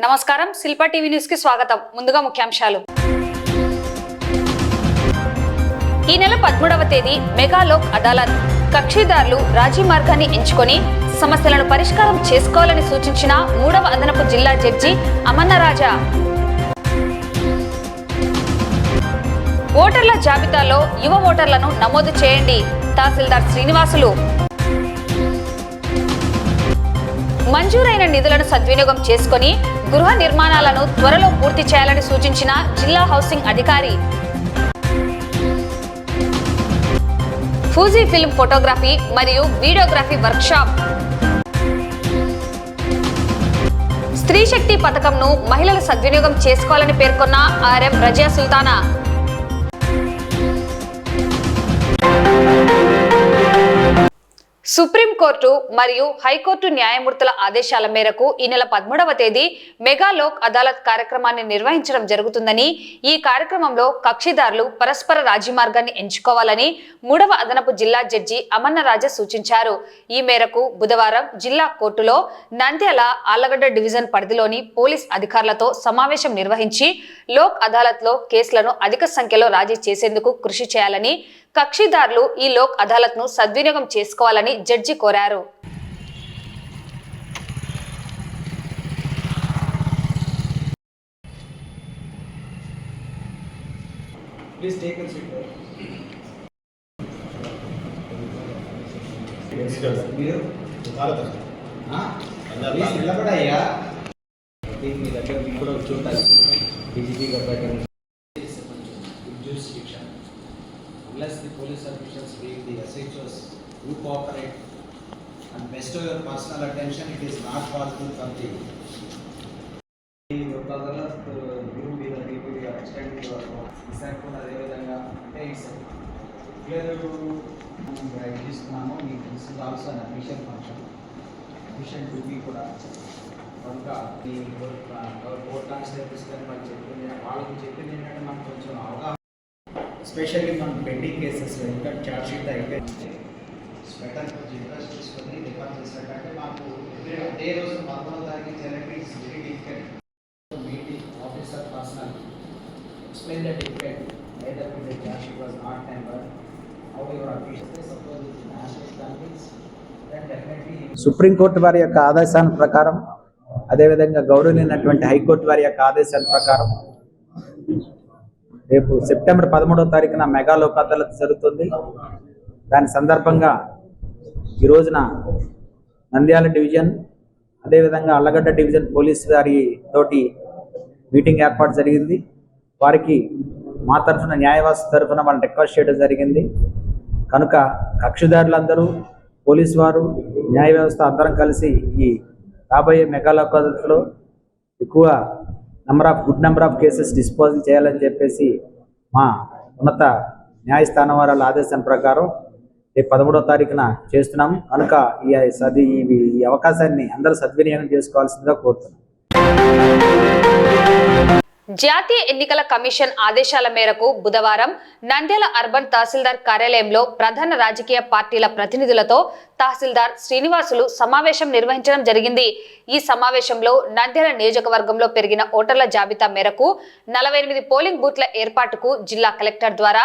నమస్కారం శిల్ప TV news కి స్వాగతం. ముందుగా ముఖ్యాంశాలు. ఈ నెల 13వ తేదీ మెగా లోక్ అదాలత్. కక్షిదారులు రాజీ మార్గాన్ని ఎంచుకొని సమస్యలను పరిష్కారం చేసుకోవాలని సూచించిన 3వ అదనపు జిల్లా జడ్జి అమన్నరాజా. ఓటర్ల జాబితాలో యువ ఓటర్లను నమోదు చేయండి. తహసీల్దార్ శ్రీనివాసులు. మంజూరైన నిధులను సద్వినియోగం చేసుకుని గృహ నిర్మాణాలను త్వరలో పూర్తి చేయాలని సూచించిన జిల్లా హౌసింగ్ అధికారి. ఫూజీ ఫిల్మ్ ఫోటోగ్రఫీ మరియు వీడియోగ్రఫీ వర్క్షాప్. స్త్రీ శక్తి పథకంను మహిళలు సద్వినియోగం చేసుకోవాలని పేర్కొన్న ఆర్ఎం రజియా సుల్తానా. సుప్రీంకోర్టు మరియు హైకోర్టు న్యాయమూర్తుల ఆదేశాల మేరకు ఈ నెల 13వ తేదీ మెగా లోక్ అదాలత్ కార్యక్రమాన్ని నిర్వహించడం జరుగుతుందని, ఈ కార్యక్రమంలో కక్షిదారులు పరస్పర రాజీ మార్గాన్ని ఎంచుకోవాలని 3వ అదనపు జిల్లా జడ్జి అమన్నరాజా సూచించారు. ఈ మేరకు బుధవారం జిల్లా కోర్టులో నంద్యాల ఆళ్లగడ్డ డివిజన్ పరిధిలోని పోలీస్ అధికారులతో సమావేశం నిర్వహించి లోక్ అదాలత్ లో కేసులను అధిక సంఖ్యలో రాజీ చేసేందుకు కృషి చేయాలని, కక్షిదారులు ఈ లోక్ అదాలత్ ను సద్వినియోగం చేసుకోవాలని జడ్జి కోరారు. Unless the police officials leave, the SHOs who cooperate and bestow your personal attention, it is not possible for the look adalat you be the people you are extending your work. Exact కూడా అదే విధంగా అంటే it's clear ఇస్తున్నాము. మీకు this is also an official function, official duty కూడా. కనుక ఈ court constables కానీ వాళ్ళకి చెప్పింది ఏంటంటే మనకు కొంచెం అవగాహన, ఎస్పెషల్లీ మనం పెండింగ్ కేసెస్లో ఇంకా ఛార్జ్ షీట్ అయిపోయింది స్పెటర్ జిల్లాస్ తీసుకొని రిఫర్ చేసినట్టే మాకు అదే రోజు 11వ తారీఖు చేయాలంటే it's very difficult. Meeting officer personal explain the difficult either the charge sheet was not tampered how your official suppose it national convince then definitely. Supreme court వారి యొక్క ఆదేశాల ప్రకారం, అదేవిధంగా గౌరవనీయమైనటువంటి హైకోర్టు వారి యొక్క ఆదేశాల ప్రకారం రేపు సెప్టెంబర్ 13వ తారీఖున మెగా లోక్ అదాలత్ జరుగుతుంది. దాని సందర్భంగా ఈ రోజున నంద్యాల డివిజన్, అదేవిధంగా అల్లగడ్డ డివిజన్ పోలీస్ వారి తోటి మీటింగ్ ఏర్పాటు జరిగింది. వారికి మా తరఫున న్యాయవాసి తరఫున వాళ్ళని రిక్వెస్ట్ చేయడం జరిగింది. కనుక కక్షిదారులందరూ, పోలీసు వారు, న్యాయ వ్యవస్థ అందరం కలిసి ఈ రాబోయే మెగా లోక్ అదాలత్లో ఎక్కువ good number of cases disposal చేయాలని చెప్పేసి మా ఉన్నత న్యాయస్థానం వారి ఆదేశం ప్రకారం రేపు 13వ తారీఖున చేస్తున్నాము. కనుక ఈ అవకాశాన్ని అందరూ సద్వినియోగం చేసుకోవాల్సిందిగా కోరుతున్నాం. జాతీయ ఎన్నికల కమిషన్ ఆదేశాల మేరకు బుధవారం నంద్యాల అర్బన్ తహసీల్దార్ కార్యాలయంలో ప్రధాన రాజకీయ పార్టీల ప్రతినిధులతో తహసీల్దార్ శ్రీనివాసులు సమావేశం నిర్వహించడం జరిగింది. ఈ సమావేశంలో నంద్యాల నియోజకవర్గంలో పెరిగిన ఓటర్ల జాబితా మేరకు 48 పోలింగ్ బూత్ల ఏర్పాటుకు జిల్లా కలెక్టర్ ద్వారా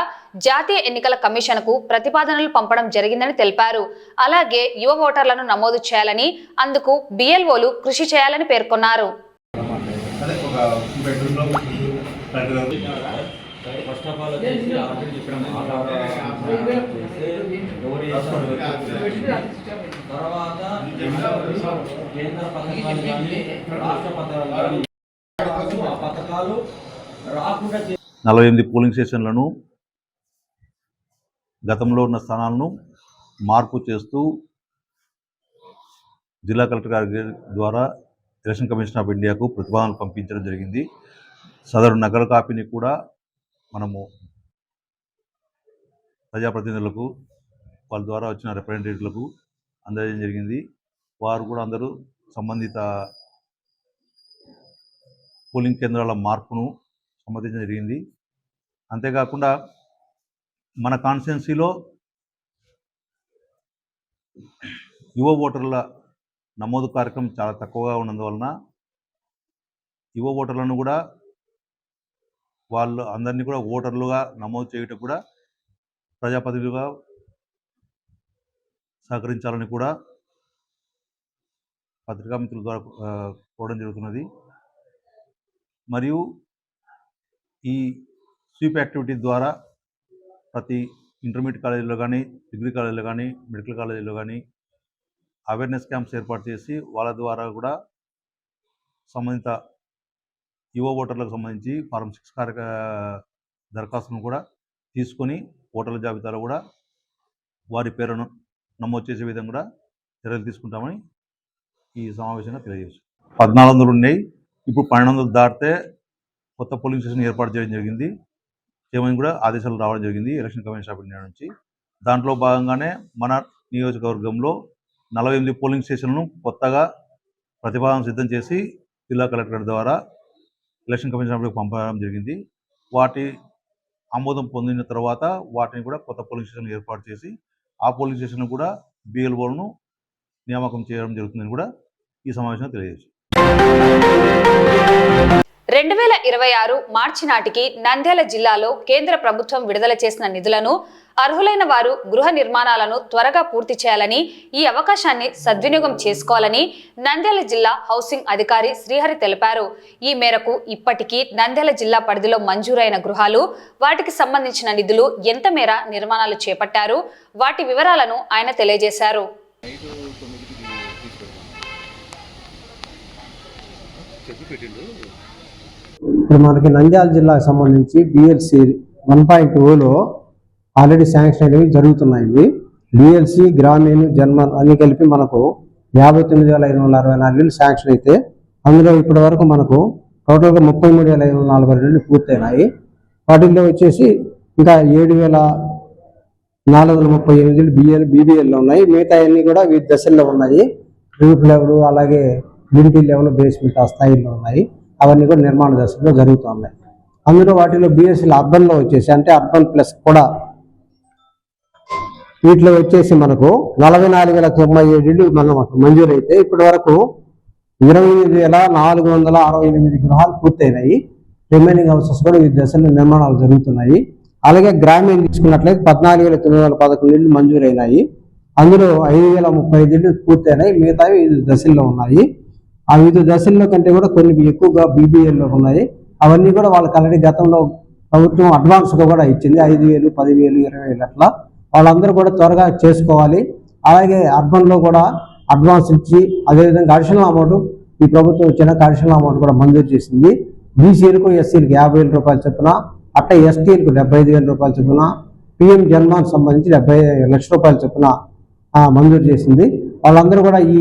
జాతీయ ఎన్నికల కమిషన్కు ప్రతిపాదనలు పంపడం జరిగిందని తెలిపారు. అలాగే యువ ఓటర్లను నమోదు చేయాలని, అందుకు బిఎల్ఓలు కృషి చేయాలని పేర్కొన్నారు. ఫస్ట్ ఆఫ్ ఆల్ వచ్చేసి ఆల్రెడీ చెప్పడం తర్వాత కేంద్ర పథకాలు కానీ రాష్ట్ర పథకాలు కానీ ఆ పథకాలు రాకుండా 48 పోలింగ్ స్టేషన్లను గతంలో ఉన్న స్థానాలను మార్పు చేస్తూ జిల్లా కలెక్టర్ గారి ద్వారా ఎలక్షన్ కమిషన్ ఆఫ్ ఇండియాకు ప్రతిపాదనలు పంపించడం జరిగింది. సదరు నగర కాపీని కూడా మనము ప్రజాప్రతినిధులకు, వాళ్ళ ద్వారా వచ్చిన రిప్రజెంటేటివ్లకు అందజేయడం జరిగింది. వారు కూడా అందరూ సంబంధిత పోలింగ్ కేంద్రాల మార్పును సమ్మతించడం జరిగింది. అంతేకాకుండా మన కాన్స్టిట్యున్సీలో యువ ఓటర్ల నమోదు కార్యక్రమం చాలా తక్కువగా ఉన్నందువలన యువ ఓటర్లను కూడా వాళ్ళు అందరినీ కూడా ఓటర్లుగా నమోదు చేయటం కూడా ప్రజాప్రతినిధులుగా సహకరించాలని కూడా పత్రికా మిత్రుల ద్వారా కోవడం జరుగుతున్నది. మరియు ఈ స్వీప్ యాక్టివిటీ ద్వారా ప్రతి ఇంటర్మీడియట్ కాలేజీలో కానీ, డిగ్రీ కాలేజీలో కానీ, మెడికల్ కాలేజీలో కానీ అవేర్నెస్ క్యాంప్స్ ఏర్పాటు చేసి వాళ్ళ ద్వారా కూడా సంబంధిత యువ ఓటర్లకు సంబంధించి ఫారం 6 దరఖాస్తును కూడా తీసుకొని ఓటర్ల జాబితాలో కూడా వారి పేరును నమోదు చేసే విధంగా కూడా చర్యలు తీసుకుంటామని ఈ సమావేశంగా తెలియజేస్తాం. 1400 ఉన్నాయి, ఇప్పుడు 1200 దాటితే కొత్త పోలింగ్ స్టేషన్ ఏర్పాటు చేయడం జరిగింది. చేయమని కూడా ఆదేశాలు రావడం జరిగింది ఎలక్షన్ కమిషన్ ఆఫ్ ఇండియా నుంచి. దాంట్లో భాగంగానే మన నియోజకవర్గంలో 48 పోలింగ్ స్టేషన్లను కొత్తగా ప్రతిపాదన సిద్ధం చేసి జిల్లా కలెక్టర్ ద్వారా ఎలక్షన్ కమిషన్ ఆఫ్ ఇండియాకు పంపడం జరిగింది. వాటి ఆమోదం పొందిన తర్వాత వాటిని కూడా కొత్త పోలింగ్ స్టేషన్ ఏర్పాటు చేసి ఆ పోలింగ్ స్టేషన్ కూడా బిఎల్ఓలను నియామకం చేయడం జరుగుతుందని కూడా ఈ సమావేశంలో తెలియజేశారు. 2026 మార్చి నాటికి నంద్యాల జిల్లాలో కేంద్ర ప్రభుత్వం విడుదల చేసిన నిధులను అర్హులైన వారు గృహ నిర్మాణాలను త్వరగా పూర్తి చేయాలని, ఈ అవకాశాన్ని సద్వినియోగం చేసుకోవాలని నంద్యాల జిల్లా హౌసింగ్ అధికారి శ్రీహరి తెలిపారు. ఈ మేరకు ఇప్పటికీ నంద్యాల జిల్లా పరిధిలో మంజూరైన గృహాలు, వాటికి సంబంధించిన నిధులు ఎంత మేర నిర్మాణాలు చేపట్టారు, వాటి వివరాలను ఆయన తెలియజేశారు. ఇప్పుడు మనకి నంద్యాల జిల్లాకు సంబంధించి బిఎల్సి 1.0లో ఆల్రెడీ శాంక్షన్ అనేవి జరుగుతున్నాయి. బిఎల్సి, గ్రామీణ, జన్మన్ అన్ని కలిపి మనకు 59,564 ఇళ్ళు శాంక్షన్ అయితే అందులో ఇప్పటి వరకు మనకు టోటల్గా 33,542 పూర్తయినాయి. వాటిల్లో వచ్చేసి ఇంకా 7,438 బీబీఎల్లో ఉన్నాయి. మిగతా అన్నీ కూడా వివిధ దశల్లో ఉన్నాయి. రూఫ్ లెవెల్, అలాగే లింటి లెవెల్, బేస్మెంట్ ఆ స్థాయిలో ఉన్నాయి. అవన్నీ కూడా నిర్మాణ దశలో జరుగుతూ ఉన్నాయి. అందులో వాటిలో బిఎస్సీలు అర్బన్లో వచ్చేసి అంటే అర్బన్ ప్లస్ కూడా వీటిలో వచ్చేసి మనకు 44,097 ఇళ్ళు మనకు మంజూరైతే ఇప్పటి వరకు 28,468 గృహాలు పూర్తయినాయి. రిమైనింగ్ హౌసెస్ కూడా ఈ దశలో నిర్మాణాలు జరుగుతున్నాయి. అలాగే గ్రామీణ తీసుకున్నట్లయితే 14,911 ఇళ్ళు మంజూరైనాయి. అందులో 5,035 ఇళ్ళు పూర్తయినాయి. మిగతావి 5 దశల్లో ఉన్నాయి. ఆ 5 దశల్లో కంటే కూడా కొన్ని ఎక్కువగా బీబీఎల్లో ఉన్నాయి. అవన్నీ కూడా వాళ్ళకి ఆల్రెడీ గతంలో ప్రభుత్వం అడ్వాన్స్గా కూడా ఇచ్చింది. 5,000, 10,000, 20,000 అట్లా వాళ్ళందరూ కూడా త్వరగా చేసుకోవాలి. అలాగే అర్బన్లో కూడా అడ్వాన్స్ ఇచ్చి అదేవిధంగా అడిషనల్ అమౌంట్ ఈ ప్రభుత్వం ఇచ్చిన అడిషనల్ అమౌంట్ కూడా మంజూరు చేసింది. బీసీలకు, ఎస్సీలకు 50,000 రూపాయలు చొప్పున, అట్ట ఎస్టీలకు 75,000 రూపాయలు చొప్పున, పిఎం జన్మాన్ సంబంధించి 70 లక్షల రూపాయల చొప్పున మంజూరు చేసింది. వాళ్ళందరూ కూడా ఈ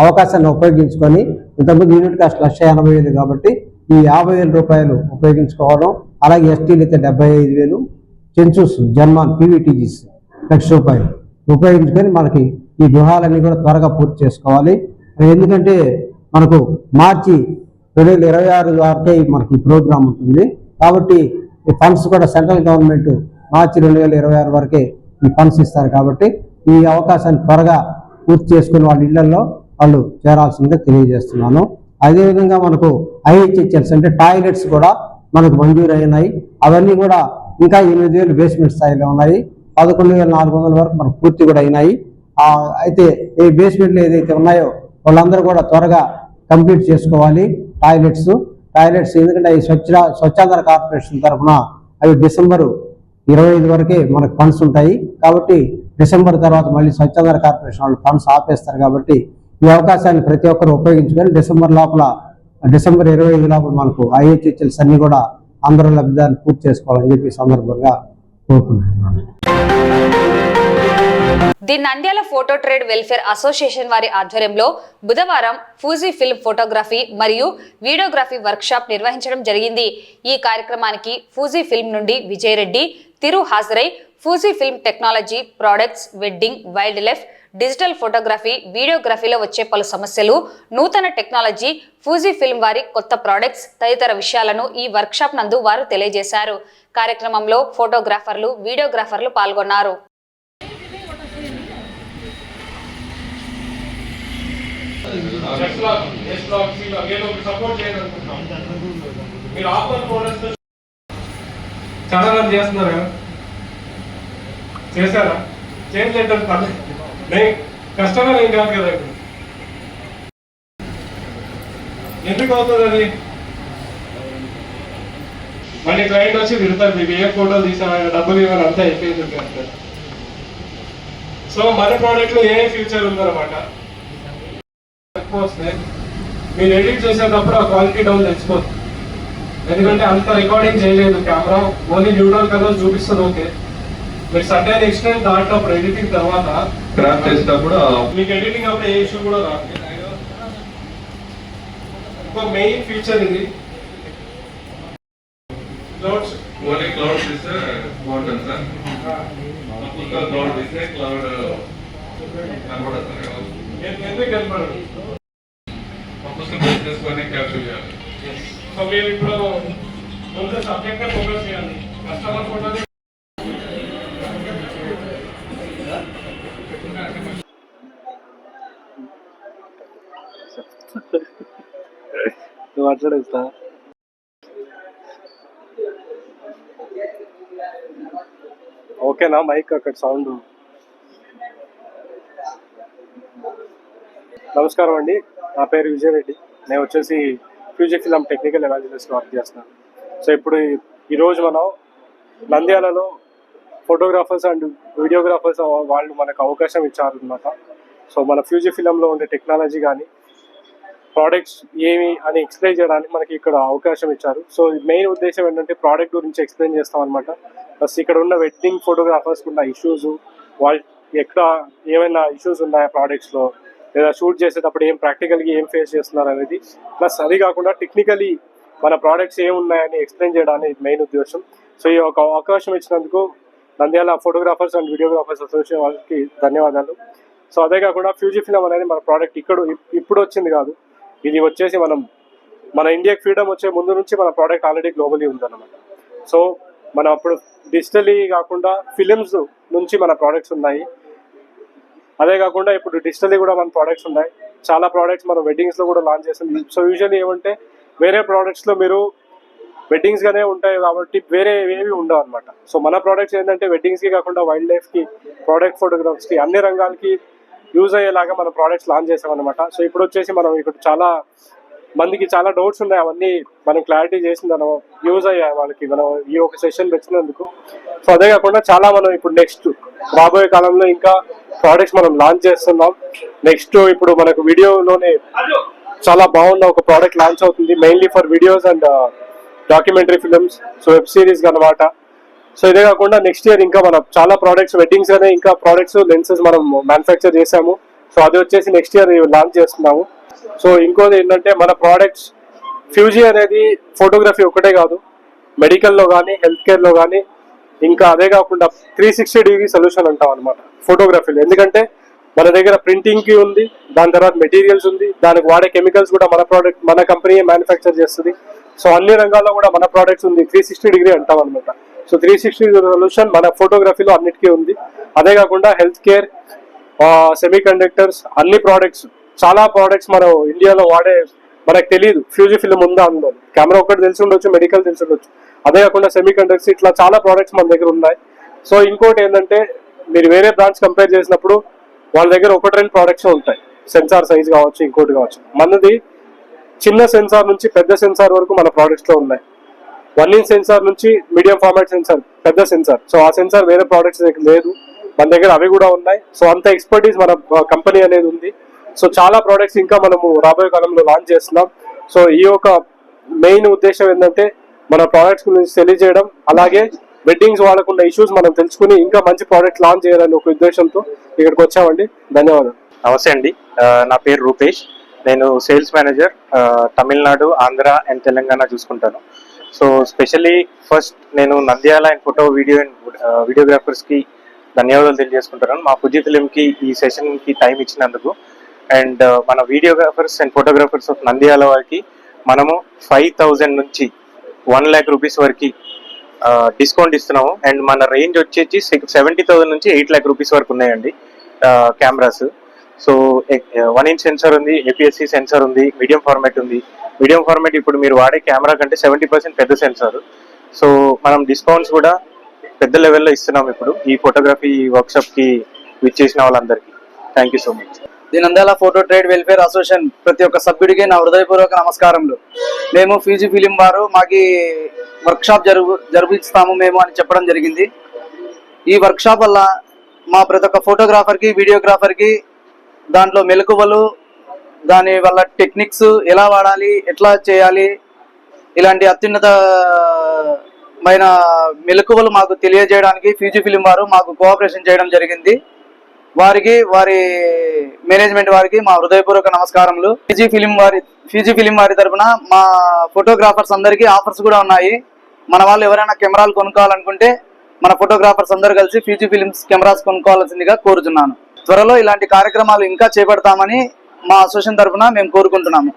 అవకాశాన్ని ఉపయోగించుకొని ఇంతకుముందు యూనిట్ కాస్ట్ 1,80,000 కాబట్టి ఈ 50,000 రూపాయలు ఉపయోగించుకోవడం. అలాగే ఎస్టీలు అయితే 75,000, సెన్సూస్, జన్మాన్, పీవీటీజీస్ 1,00,000 రూపాయలు ఉపయోగించుకొని మనకి ఈ గృహాలన్నీ కూడా త్వరగా పూర్తి చేసుకోవాలి. ఎందుకంటే మనకు మార్చి 2026 వరకే మనకి ఈ ప్రోగ్రాం ఉంటుంది. కాబట్టి ఈ ఫండ్స్ కూడా సెంట్రల్ గవర్నమెంట్ మార్చి 2026 వరకే ఈ ఫండ్స్ ఇస్తారు. కాబట్టి ఈ అవకాశాన్ని త్వరగా పూర్తి చేసుకుని వాళ్ళ ఇళ్లలో వాళ్ళు చేరాల్సిందిగా తెలియజేస్తున్నాను. అదేవిధంగా మనకు ఐహెచ్హెచ్ఎల్స్ అంటే టాయిలెట్స్ కూడా మనకు మంజూరు అయినాయి. అవన్నీ కూడా ఇంకా 8,000 బేస్మెంట్ స్థాయిలో ఉన్నాయి. 11,400 వరకు మనకు పూర్తి కూడా అయినాయి. అయితే ఈ బేస్మెంట్లు ఏదైతే ఉన్నాయో వాళ్ళందరూ కూడా త్వరగా కంప్లీట్ చేసుకోవాలి టాయిలెట్స్. ఎందుకంటే అవి స్వచ్ఛాంధ్ర కార్పొరేషన్ తరఫున అవి డిసెంబర్ 25 వరకే మనకు ఫండ్స్ ఉంటాయి. కాబట్టి డిసెంబర్ తర్వాత మళ్ళీ స్వచ్ఛాంధ్ర కార్పొరేషన్ వాళ్ళు ఫండ్స్ ఆపేస్తారు. కాబట్టి ఈ అవకాశాన్ని ప్రతి ఒక్కరు ఉపయోగించుకొని డిసెంబర్ 25 లోపల మనకు ఐహెచ్హెచ్ఎల్స్ అన్ని కూడా అందరూ లబ్ధిదారులు పూర్తి చేసుకోవాలని చెప్పి సందర్భంగా కోరుకుంటున్నాను. The Nandyal photo trade welfare association వారి ఆధ్వర్యంలో బుధవారం ఫూజీ ఫిల్మ్ ఫోటోగ్రఫీ మరియు వీడియోగ్రఫీ వర్క్షాప్ నిర్వహించడం జరిగింది. ఈ కార్యక్రమానికి ఫూజీ ఫిల్మ్ నుండి విజయ్ రెడ్డి, తిరు హాజరై Fuji film technology, products, wedding, wildlife, digital photography, వీడియోగ్రఫీలో వచ్చే పలు సమస్యలు, నూతన టెక్నాలజీ, ఫూజీ ఫిల్మ్ వారి కొత్త ప్రొడక్ట్స్ తదితర విషయాలను ఈ వర్క్షాప్ నందు వారు తెలియజేశారు. కార్యక్రమంలో ఫోటోగ్రాఫర్లు, వీడియోగ్రాఫర్లు పాల్గొన్నారు. Just సపోర్ట్ చేయాలనుకుంటున్నాం. మీరు ఆఫర్ ప్రోడక్ట్స్ చాలా మంది చేస్తున్నారు కదా, చేశారా? చేయలేదు పర్లేదు, నేను కస్టమర్ ఏం కాదు కదా. ఇప్పుడు ఎందుకు అవుతుంది అది? మళ్ళీ క్లయింట్ వచ్చి తిడతారు, మీకు ఏ ఫోటోలు తీసామని, డబ్బులు ఇవ్వాలి, అంతా అయిపోయింది అంటారు. సో మన ప్రోడక్ట్ లో ఏ ఫ్యూచర్ ఉందన్నమాట. మీరు ఎడిట్ చేసేటప్పుడు ఆ క్వాలిటీ డౌన్ తెచ్చిపోతుంది, ఎందుకంటే అంత రికార్డింగ్ చేయలేదు కెమెరా, ఓన్లీ న్యూట్రల్ కలర్ చూపిస్తుంది. ఓకే, మీరు సర్టైన్ ఎక్స్టెంట్ దాంట్లో అప్పుడు ఎడిటింగ్ తర్వాత క్రాఫ్ట్ చేసేటప్పుడు మీకు ఎడిటింగ్ అప్పుడు ఏ ఇష్యూ కూడా రాదు. ఇంకో మెయిన్ ఫీచర్ ఇది, క్లౌడ్స్. ఓన్లీ క్లౌడ్ తీస్తే బాగుంటుంది సార్. ఇంకా క్లౌడ్ తీస్తే క్లౌడ్ కనబడదు. ఎందుకు కనపడదు? పుస్తకం బేస్ చేసుకొని క్యాప్చర్ చేయాలి. సో మీరు ఇప్పుడు ముందు సబ్జెక్ట్ ఫోకస్ చేయాలి. కస్టమర్ ఫోటో మాట్లాడేస్తా. ఓకేనా మైక్ అక్కడ సౌండ్? నమస్కారం అండి, నా పేరు విజయ్ రెడ్డి. నేను వచ్చేసి Fuji film technical evaluation work చేస్తున్నాను. సో ఇప్పుడు ఈరోజు మనం నంద్యాలలో ఫోటోగ్రాఫర్స్ అండ్ వీడియోగ్రాఫర్స్ వాళ్ళు మనకు అవకాశం ఇచ్చారు అనమాట. సో మన ఫ్యూజీ ఫిల్మ్లో ఉండే టెక్నాలజీ కానీ ప్రోడక్ట్స్ ఏమి అని ఎక్స్ప్లెయిన్ చేయడానికి మనకి ఇక్కడ అవకాశం ఇచ్చారు. సో మెయిన్ ఉద్దేశం ఏంటంటే ప్రోడక్ట్ గురించి ఎక్స్ప్లెయిన్ చేస్తాం అనమాట. ప్లస్ ఇక్కడ ఉన్న వెడ్డింగ్ ఫోటోగ్రాఫర్స్ ఉన్న ఇష్యూస్, వాళ్ళు ఎక్కడ ఏమైనా ఇష్యూస్ ఉన్నాయా ప్రోడక్ట్స్లో, లేదా షూట్ చేసేటప్పుడు ఏం ప్రాక్టికల్గా ఏం ఫేస్ చేస్తున్నారు అనేది, ప్లస్ అది కాకుండా టెక్నికలీ మన ప్రోడక్ట్స్ ఏమున్నాయని ఎక్స్ప్లెయిన్ చేయడానికి మెయిన్ ఉద్దేశం. సో ఈ ఒక అవకాశం ఇచ్చినందుకు Nandyal photographers and videographers association వాళ్ళకి ధన్యవాదాలు. సో అదే కాకుండా ఫ్యూజీ ఫిల్మ్ అనేది మన ప్రోడక్ట్ ఇప్పుడు వచ్చింది కాదు, ఇది వచ్చేసి మన ఇండియాకి ఫ్రీడమ్ వచ్చే ముందు నుంచి మన ప్రోడక్ట్ ఆల్రెడీ గ్లోబలీ ఉందన్నమాట. సో మనం అప్పుడు డిజిటలీ కాకుండా ఫిలిమ్స్ నుంచి మన ప్రోడక్ట్స్ ఉన్నాయి. అదే కాకుండా ఇప్పుడు డిజిటలీ కూడా మన ప్రోడక్ట్స్ ఉన్నాయి. చాలా ప్రోడక్ట్స్ మనం వెడ్డింగ్స్లో కూడా లాంచ్ చేస్తాం. సో యూజువల్లీ ఏమంటే వేరే ప్రోడక్ట్స్లో మీరు వెడ్డింగ్స్గానే ఉంటాయి కాబట్టి వేరే ఏవి ఉండవు అనమాట. సో మన ప్రోడక్ట్స్ ఏంటంటే వెడ్డింగ్స్కి కాకుండా వైల్డ్ లైఫ్కి, ప్రోడక్ట్ ఫోటోగ్రాఫ్స్కి, అన్ని రంగాలకి యూజ్ అయ్యేలాగా మన ప్రోడక్ట్స్ లాంచ్ చేసామన్నమాట. సో ఇప్పుడు వచ్చేసి మనం ఇక్కడ చాలా మందికి చాలా డౌట్స్ ఉన్నాయి, అవన్నీ మనం క్లారిటీ చేసిన యూజ్ అయ్యాయి వాళ్ళకి మనం ఈ ఒక సెషన్ వచ్చినందుకు. సో అదే కాకుండా చాలా మనం ఇప్పుడు నెక్స్ట్ రాబోయే కాలంలో ఇంకా ప్రోడక్ట్స్ మనం లాంచ్ చేస్తున్నాం. నెక్స్ట్ ఇప్పుడు మనకు వీడియోలోనే చాలా బాగున్న ఒక ప్రోడక్ట్ లాంచ్ అవుతుంది, mainly for videos and documentary films, so web series అనమాట. సో ఇదే కాకుండా నెక్స్ట్ ఇయర్ ఇంకా మనం చాలా ప్రోడక్ట్స్ వెడ్డింగ్స్ అనే ఇంకా ప్రోడక్ట్స్ లెన్సెస్ మనం మ్యానుఫ్యాక్చర్ చేసాము. సో అది వచ్చేసి నెక్స్ట్ ఇయర్ లాంచ్ చేస్తున్నాము. సో ఇంకోది ఏంటంటే మన ప్రోడక్ట్స్ ఫ్యూజీ అనేది ఫోటోగ్రఫీ ఒకటే కాదు, మెడికల్లో కానీ హెల్త్ కేర్లో కానీ, ఇంకా అదే కాకుండా 360 డిగ్రీ సొల్యూషన్ అంటాం అనమాట ఫోటోగ్రఫీలో. ఎందుకంటే మన దగ్గర ప్రింటింగ్కి ఉంది, దాని తర్వాత మెటీరియల్స్ ఉంది, దానికి వాడే కెమికల్స్ కూడా మన ప్రోడక్ట్ మన కంపెనీ మ్యానుఫ్యాక్చర్ చేస్తుంది. సో అన్ని రంగాల్లో కూడా మన ప్రోడక్ట్స్ ఉంది, 360 డిగ్రీ అంటాం అనమాట. సో 360 సొల్యూషన్ మన ఫోటోగ్రఫీలో అన్నిటికీ ఉంది. అదే కాకుండా హెల్త్ కేర్, సెమీ కండక్టర్స్, అన్ని ప్రోడక్ట్స్, చాలా ప్రోడక్ట్స్ మనం ఇండియాలో వాడే మనకు తెలియదు ఫ్యూజీ ఫిల్మ్ ఉందా అందులో. కెమెరా ఒకటి తెలిసి ఉండొచ్చు, మెడికల్ తెలిసి ఉండొచ్చు, అదే కాకుండా సెమీ కండక్టర్స్, ఇట్లా చాలా ప్రోడక్ట్స్ మన దగ్గర ఉన్నాయి. సో ఇంకోటి ఏంటంటే మీరు వేరే బ్రాండ్స్ కంపేర్ చేసినప్పుడు వాళ్ళ దగ్గర 1-2 ప్రోడక్ట్స్ ఉంటాయి, సెన్సార్ సైజ్ కావచ్చు, ఇంకోటి కావచ్చు. మనది చిన్న సెన్సార్ నుంచి పెద్ద సెన్సార్ వరకు మన ప్రోడక్ట్స్లో ఉన్నాయి. 1 ఇంచ్ సెన్సార్ నుంచి మీడియం ఫార్మాట్ సెన్సార్, పెద్ద సెన్సార్. సో ఆ సెన్సార్ వేరే ప్రోడక్ట్స్ దగ్గర లేదు, మన దగ్గర అవి కూడా ఉన్నాయి. సో అంత ఎక్స్పర్టీస్ మన కంపెనీ అనేది ఉంది. సో చాలా ప్రోడక్ట్స్ ఇంకా మనము రాబోయే కాలంలో లాంచ్ చేస్తున్నాం. సో ఈ యొక్క మెయిన్ ఉద్దేశం ఏంటంటే మన ప్రోడక్ట్స్ గురించి తెలియజేయడం, అలాగే వెడ్డింగ్స్ వాడకుండా ఇష్యూస్ మనం తెలుసుకుని ఇంకా మంచి ప్రోడక్ట్ లాంచ్ చేయాలని ఒక ఉద్దేశంతో ఇక్కడికి వచ్చామండి. ధన్యవాదాలు. నమస్తే అండి, నా పేరు రూపేష్. నేను sales manager, Tamil Nadu, Andhra and Telangana చూసుకుంటాను. సో స్పెషల్లీ ఫస్ట్ నేను నంద్యాల అండ్ వీడియోగ్రాఫర్స్కి ధన్యవాదాలు తెలియజేసుకుంటున్నాను మా ఫుజీ ఫిలింకి ఈ సెషన్కి టైం ఇచ్చినందుకు. అండ్ మన videographers and photographers of Nandyal వారికి మనము 5,000 నుంచి 1 lakh రూపీస్ వరకు డిస్కౌంట్ ఇస్తున్నాము. అండ్ మన రేంజ్ వచ్చేసి 70,000 నుంచి 8 lakh రూపీస్ వరకు ఉన్నాయండి కెమెరాస్. సో 1 inch సెన్సార్ ఉంది, APS-C సెన్సార్ ఉంది, మీడియం ఫార్మాట్ ఉంది. మీడియం ఫార్మాట్ ఇప్పుడు మీరు వాడే కెమెరా కంటే 70% పెద్ద సెన్సార్. సో మనం డిస్కౌంట్స్ కూడా పెద్ద లెవెల్లో ఇస్తున్నాం ఇప్పుడు ఈ ఫోటోగ్రఫీ వర్క్షాప్కి విచ్చేసిన వాళ్ళందరికీ. Thank you so much. The Nandyal photo trade welfare association ప్రతి ఒక్క సభ్యుడికి నా హృదయపూర్వక నమస్కారములు. మేము ఫీజీ ఫిలిం వారు మాకి వర్క్షాప్ జరిపిస్తాము మేము అని చెప్పడం జరిగింది. ఈ వర్క్షాప్ వల్ల మా ప్రతి ఒక్క ఫోటోగ్రాఫర్కి, వీడియోగ్రాఫర్కి దాంట్లో మెలకువలు, దాని వల్ల టెక్నిక్స్ ఎలా వాడాలి, ఎట్లా చేయాలి, ఇలాంటి అత్యున్నతమైన మెలకువలు మాకు తెలియజేయడానికి ఫీజీ ఫిలిం వారు మాకు కోఆపరేషన్ చేయడం జరిగింది. వారికి, వారి మేనేజ్మెంట్ వారికి మా హృదయపూర్వక నమస్కారములు. ఫీజీ ఫిలిం వారి తరఫున మా ఫోటోగ్రాఫర్స్ అందరికీ ఆఫర్స్ కూడా ఉన్నాయి. మన వాళ్ళు ఎవరైనా కెమెరాలు కొనుక్కోవాలనుకుంటే మన ఫోటోగ్రాఫర్స్ అందరూ కలిసి ఫీజీ ఫిలిమ్స్ కెమెరాస్ కొనుక్కోవాల్సిందిగా కోరుతున్నాను. త్వరలో ఇలాంటి కార్యక్రమాలు ఇంకా చేపడతామని మా అసోసియేషన్ తరఫున మేము కోరుకుంటున్నాము.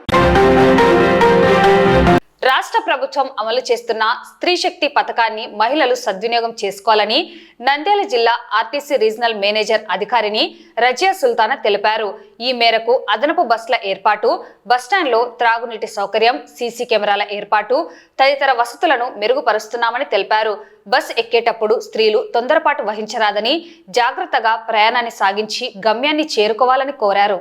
రాష్ట్ర ప్రభుత్వం అమలు చేస్తున్న స్త్రీ శక్తి పథకాన్ని మహిళలు సద్వినియోగం చేసుకోవాలని నంద్యాల జిల్లా ఆర్టీసీ రీజనల్ మేనేజర్ అధికారిని రజియా సుల్తానా తెలిపారు. ఈ మేరకు అదనపు బస్సుల ఏర్పాటు, బస్టాండ్లో త్రాగునీటి సౌకర్యం, సీసీ కెమెరాల ఏర్పాటు తదితర వసతులను మెరుగుపరుస్తున్నామని తెలిపారు. బస్ ఎక్కేటప్పుడు స్త్రీలు తొందరపాటు వహించరాదని, జాగ్రత్తగా ప్రయాణాన్ని సాగించి గమ్యాన్ని చేరుకోవాలని కోరారు.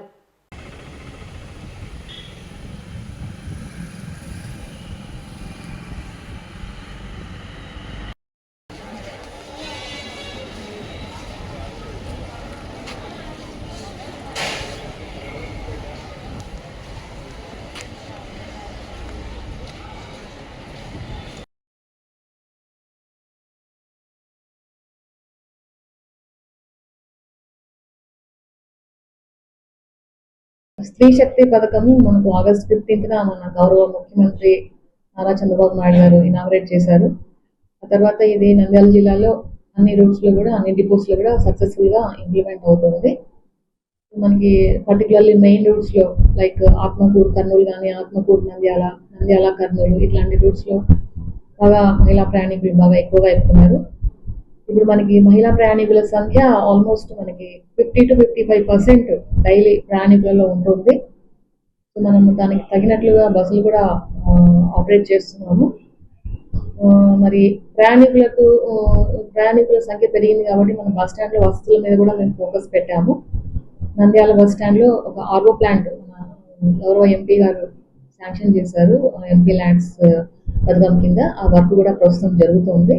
స్త్రీ శక్తి పథకము మనకు ఆగస్ట్ 15న మన గౌరవ ముఖ్యమంత్రి నారా చంద్రబాబు నాయుడు గారు ఇనాగరేట్ చేశారు. ఆ తర్వాత ఇది నంద్యాల జిల్లాలో అన్ని రూట్స్ లో కూడా, అన్ని డిపోస్ లో కూడా సక్సెస్ఫుల్ గా ఇంప్లిమెంట్ అవుతుంది. మనకి పర్టికులర్లీ మెయిన్ రూట్స్ లో లైక్ ఆత్మకూరు కర్నూలు కానీ, ఆత్మకూరు నంద్యాల కర్నూలు ఇట్లాంటి రూట్స్ లో బాగా మహిళా ప్రయాణికులు బాగా ఎక్కువగా ఎక్కుతున్నారు. ఇప్పుడు మనకి మహిళా ప్రయాణికుల సంఖ్య ఆల్మోస్ట్ మనకి 50 to 55% డైలీ ప్రయాణికులలో ఉంటుంది. సో మనం దానికి తగినట్లుగా బస్సులు కూడా ఆపరేట్ చేస్తున్నాము. మరి ప్రయాణికుల సంఖ్య పెరిగింది కాబట్టి మనం బస్ స్టాండ్ లో వసతుల మీద కూడా మేము ఫోకస్ పెట్టాము. నంద్యాల బస్ స్టాండ్ లో ఒక ఆర్ఓ ప్లాంట్ గౌరవ ఎంపీ గారు శాంక్షన్ చేశారు, ఎంపీ ల్యాండ్స్ పథకం కింద. ఆ వర్క్ కూడా ప్రస్తుతం జరుగుతుంది.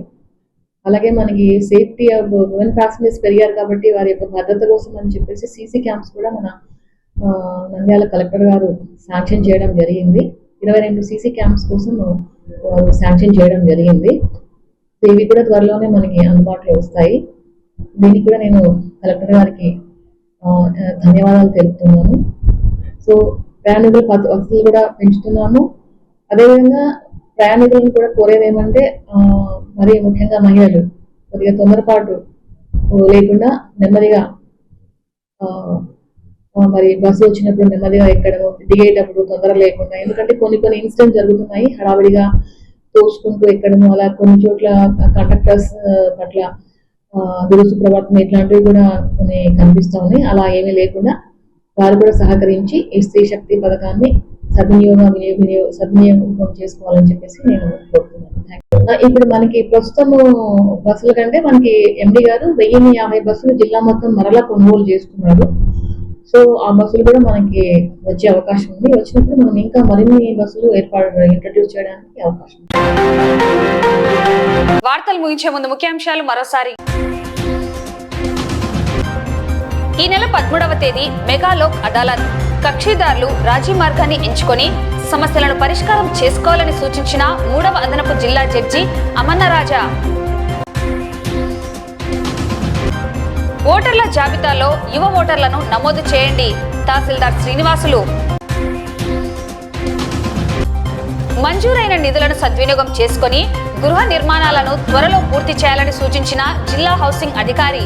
అలాగే మనకి సేఫ్టీ ఆఫ్ ఉమెన్ ప్యాసింజర్స్ పెరిగారు కాబట్టి వారి యొక్క భద్రత కోసం అని చెప్పేసి సీసీ క్యాంప్స్ కూడా మన నంద్యాల కలెక్టర్ గారు శాంక్షన్ చేయడం జరిగింది. 22 సీసీ క్యాంప్స్ కోసం శాంక్షన్ చేయడం జరిగింది. ఇవి కూడా త్వరలోనే మనకి అందుబాటులో వస్తాయి. దీనికి కూడా నేను కలెక్టర్ గారికి ధన్యవాదాలు తెలుపుతున్నాను. సో ప్రయాణికుల వసతులు కూడా పెంచుతున్నాము. అదేవిధంగా ప్రయాణికులను కూడా కోరేది ఏమంటే, మరి ముఖ్యంగా మహిళలు కొద్దిగా తొందరపాటు లేకుండా నెమ్మదిగా మరి బస్సు వచ్చినప్పుడు నెమ్మదిగా ఎక్కడము, దిగేటప్పుడు తొందర లేకుండా. ఎందుకంటే కొన్ని ఇన్సిడెంట్స్ జరుగుతున్నాయి, హడావిడిగా తోచుకుంటూ ఎక్కడము, అలా కొన్ని చోట్ల కండక్టర్స్ పట్ల దురుసు ప్రవర్తన ఇట్లాంటివి కూడా కొన్ని కనిపిస్తూ ఉన్నాయి. అలా ఏమీ లేకుండా వారు కూడా సహకరించి ఈ స్త్రీ శక్తి పథకాన్ని సద్వినియోగం చేసుకోవాలని చెప్పేసి నేను కోరుతున్నాను. ఇప్పుడు మనకి ప్రస్తుతము బస్సుల కంటే మనకి ఎండి గారు 1050 బస్సులు జిల్లా మొత్తం మరలా కొనుగోలు చేస్తున్నారు. సో ఆ బస్సులు కూడా మనకి వచ్చే అవకాశం ఉంది. వచ్చినప్పుడు మనం ఇంకా మరిన్ని బస్సులు ఇంట్రడ్యూస్ చేయడానికి అవకాశం ఉంది. వార్తలు ముగించే ముందు ముఖ్యాంశాలు మరోసారి. ఈ నెల 13వ తేదీ మెగా లోక్ అదాలత్. కక్షిదారులు రాజీ మార్గాన్ని ఎంచుకొని సమస్యలను పరిష్కారం చేసుకోవాలని సూచించిన 3వ అదనపు జిల్లా జడ్జి అమన్నరాజా. ఓటర్ల జాబితాలో యువ ఓటర్లను నమోదు చేయండి, తహసీల్దార్ శ్రీనివాసులు. మంజూరైన నిధులను సద్వినియోగం చేసుకుని గృహ నిర్మాణాలను త్వరలో పూర్తి చేయాలని సూచించిన జిల్లా హౌసింగ్ అధికారి.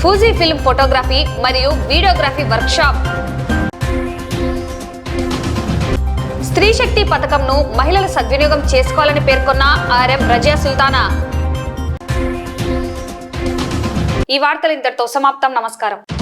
ఫూజీ ఫిల్మ్ ఫోటోగ్రఫీ మరియు వీడియోగ్రఫీ వర్క్షాప్. స్త్రీ శక్తి పథకంను మహిళలు సద్వినియోగం చేసుకోవాలని పేర్కొన్న ఆర్ఎం రజియా సుల్తానా. ఈ వార్తలు ఇంతటితో సమాప్తం. నమస్కారం.